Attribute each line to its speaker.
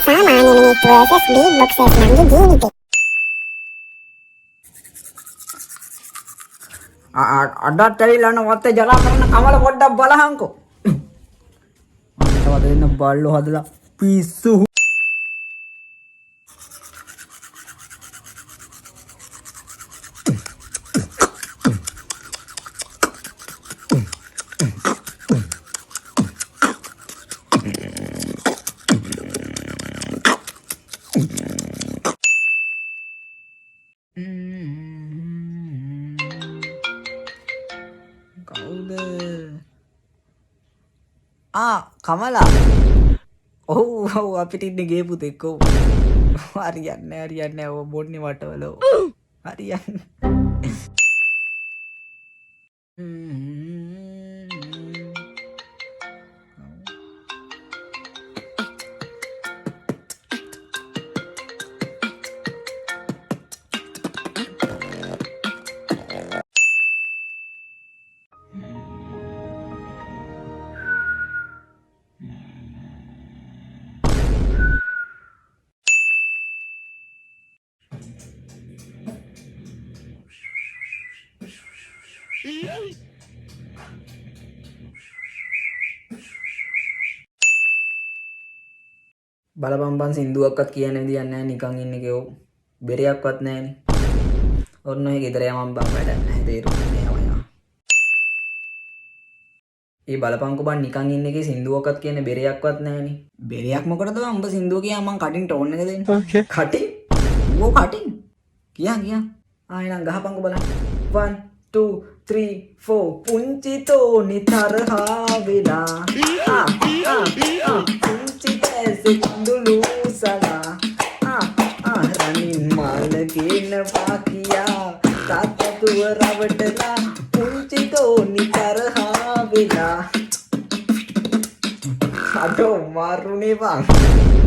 Speaker 1: සාමාන්‍ය මිනිත්තු vs beat බොක්සර්ස් මන්ගේ ජීවිතේ.
Speaker 2: අඩත් ඇවිල්ලා වත්තේ ජලා කරන කමල පොඩ්ඩක් බලහන්කෝ. අන්තවද දෙන්න බල්ලෝ හදලා පිස්සු. කවුද? කමලා. ඔව් අපිට ඉන්නේ ගේ පුතෙක් ඔව්. හරියන්නේ ඔය බොන්නේ වටවල. හරියන්නේ. බලපම්පන් සින්දුවක්වත් කියන විදියක් නැහැ නිකන් ඉන්නේ කෝ බෙරයක්වත් නැහැනේ. ඔන්න ඔය ගෙදර යමම් බම් වැඩක් නැහැ තේරුණේ නැහැ. ඒ බලපංකෝ බන් නිකන් ඉන්න එකේ සින්දුවක්වත් කියන්නේ බෙරයක්වත් නැහැනේ. බෙරයක් මොකටද බං උඹ සින්දුව කියා මං කටින් ටෝන් එක දෙන්න. ඕකේ. කටින්? ඕ කටින්. කියා. ආයෙනම් ගහපංකෝ බලන්න. 1 2 3 4 පුංචි තෝනි තරහා වෙලා පුංචි දැසේ කුඳුළු සලා රනින් මාල කියනවා කියා තාත්තතුව රවටලා පුංචි තෝනි තරහා වෙලා අඩෝ මාරුනේ බං.